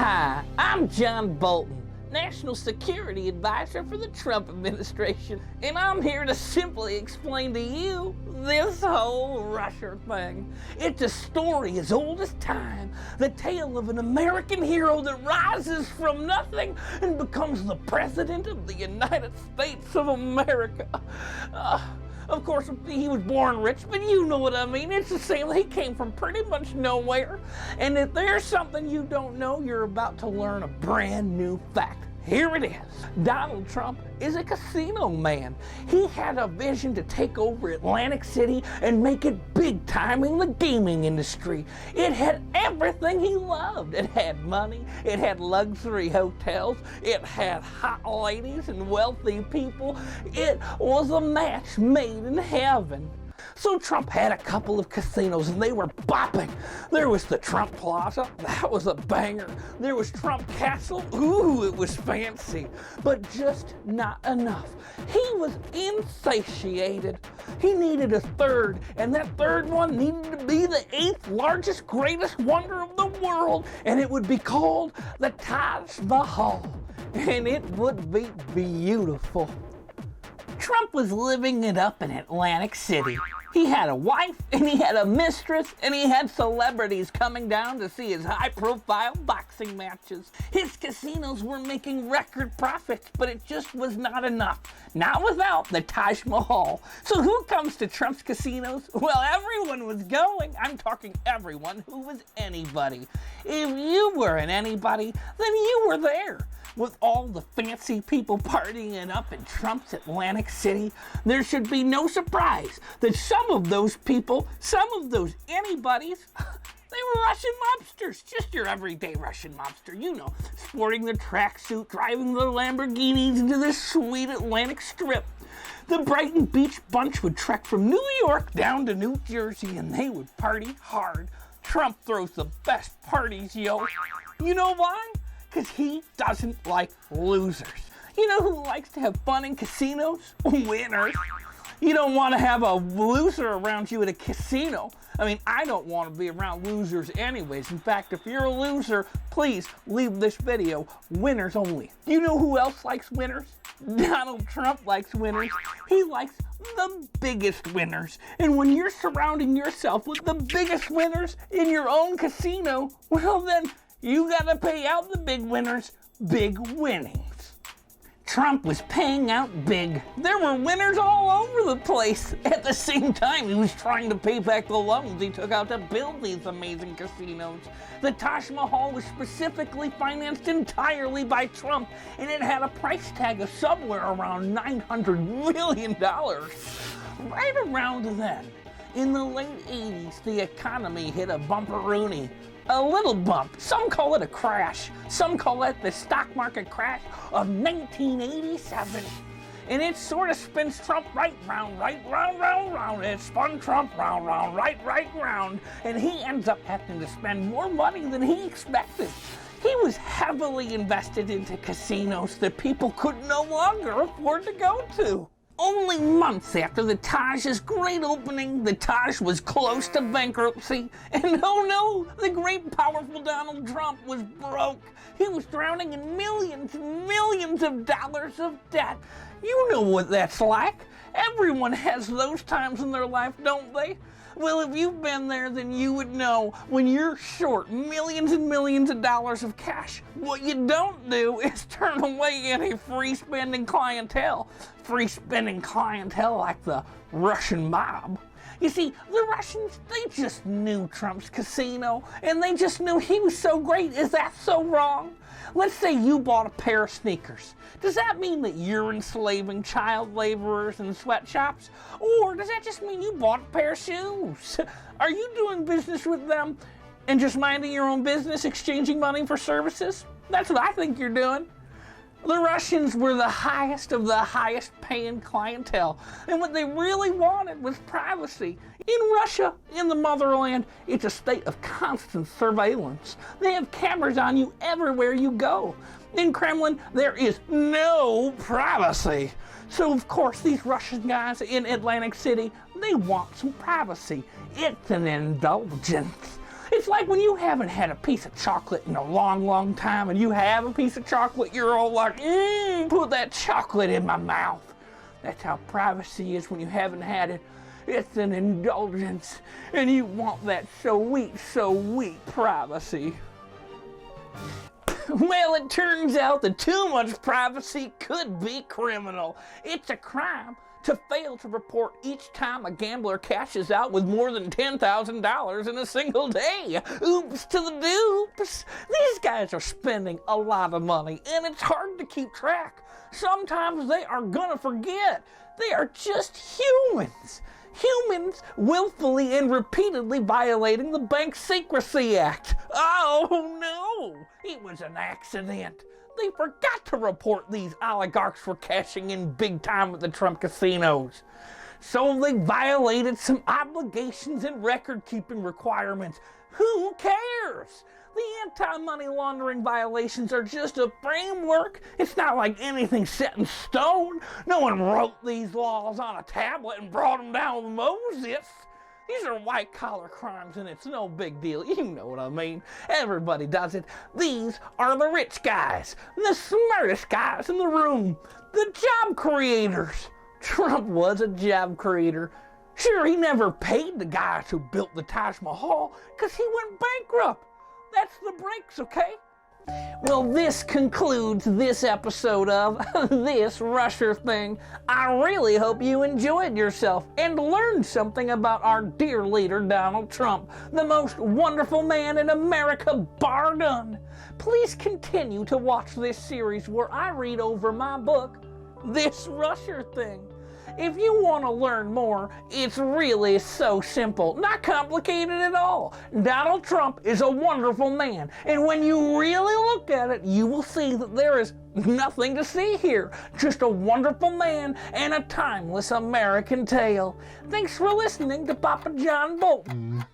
Hi, I'm John Bolton, National Security Advisor for the Trump administration, and I'm here to simply explain to you this whole Russier thing. It's a story as old as time, the tale of an American hero that rises from nothing and becomes the President of the United States of America. Of course, he was born rich, but you know what I mean. It's the same. He came from pretty much nowhere. And if there's something you don't know, you're about to learn a brand new fact. Here it is. Donald Trump is a casino man. He had a vision to take over Atlantic City and make it big time in the gaming industry. It had everything he loved. It had money, it had luxury hotels, it had hot ladies and wealthy people. It was a match made in heaven. So Trump had a couple of casinos and they were bopping. There was the Trump Plaza, that was a banger. There was Trump Castle, ooh, it was fancy, but just not enough. He was insatiated. He needed a third, and that third one needed to be the 8th largest, greatest wonder of the world, and it would be called the Taj Mahal, and it would be beautiful. Trump was living it up in Atlantic City. He had a wife, and he had a mistress, and he had celebrities coming down to see his high-profile boxing matches. His casinos were making record profits, but it just was not enough. Not without the Taj Mahal. So who comes to Trump's casinos? Well, everyone was going. I'm talking everyone who was anybody. If you were an anybody, then you were there. With all the fancy people partying up in Trump's Atlantic City, there should be no surprise that some of those people, some of those anybody's, they were Russian mobsters, just your everyday Russian mobster, you know, sporting the tracksuit, driving the Lamborghinis into the sweet Atlantic Strip. The Brighton Beach bunch would trek from New York down to New Jersey, and they would party hard. Trump throws the best parties, yo. You know why? Because he doesn't like losers. You know who likes to have fun in casinos? Winners. You don't want to have a loser around you at a casino. I mean, I don't want to be around losers anyways. In fact, if you're a loser, please leave this video. Winners only. Do you know who else likes winners? Donald Trump likes winners. He likes the biggest winners. And when you're surrounding yourself with the biggest winners in your own casino, well then, you gotta pay out the big winners, big winnings. Trump was paying out big. There were winners all over the place. At the same time, he was trying to pay back the loans he took out to build these amazing casinos. The Taj Mahal was specifically financed entirely by Trump, and it had a price tag of somewhere around $900 million. Right around then, in the late 80s, the economy hit a bumperoonie. A little bump. Some call it a crash. Some call it the stock market crash of 1987. And it sort of spins Trump right round, round. It spun Trump round, right round. And he ends up having to spend more money than he expected. He was heavily invested into casinos that people could no longer afford to go to. Only months after the Taj's great opening, the Taj was close to bankruptcy. And oh no, the great powerful Donald Trump was broke. He was drowning in millions and millions of dollars of debt. You know what that's like. Everyone has those times in their life, don't they? Well, if you've been there, then you would know when you're short millions and millions of dollars of cash, what you don't do is turn away any free spending clientele. Free spending clientele like the Russian mob. You see, the Russians, they just knew Trump's casino, and they just knew he was so great. Is that so wrong? Let's say you bought a pair of sneakers. Does that mean that you're enslaving child laborers in sweatshops? Or does that just mean you bought a pair of shoes? Are you doing business with them and just minding your own business, exchanging money for services? That's what I think you're doing. The Russians were the highest of the highest paying clientele, and what they really wanted was privacy. In Russia, in the motherland, it's a state of constant surveillance. They have cameras on you everywhere you go. In Kremlin, there is no privacy. So of course these Russian guys in Atlantic City, they want some privacy. It's an indulgence. It's like when you haven't had a piece of chocolate in a long, long time and you have a piece of chocolate, you're all like, put that chocolate in my mouth. That's how privacy is when you haven't had it. It's an indulgence, and you want that sweet privacy. Well, it turns out that too much privacy could be criminal. It's a crime to fail to report each time a gambler cashes out with more than $10,000 in a single day. Oops to the doops. These guys are spending a lot of money, and it's hard to keep track. Sometimes they are gonna forget. They are just humans. Humans willfully and repeatedly violating the Bank Secrecy Act. Oh no, it was an accident. They forgot to report these oligarchs were cashing in big time at the Trump casinos. So they violated some obligations and record-keeping requirements. Who cares? The anti-money laundering violations are just a framework. It's not like anything set in stone. No one wrote these laws on a tablet and brought them down with Moses. These are white-collar crimes, and it's no big deal. You know what I mean. Everybody does it. These are the rich guys, the smartest guys in the room, the job creators. Trump was a job creator. Sure, he never paid the guys who built the Taj Mahal because he went bankrupt. That's the breaks, okay? Well, this concludes this episode of This Russier Thing. I really hope you enjoyed yourself and learned something about our dear leader, Donald Trump, the most wonderful man in America, bar none. Please continue to watch this series where I read over my book, This Russier Thing. If you want to learn more, it's really so simple, not complicated at all. Donald Trump is a wonderful man, and when you really look at it, you will see that there is nothing to see here. Just a wonderful man and a timeless American tale. Thanks for listening to Papa John Bolton.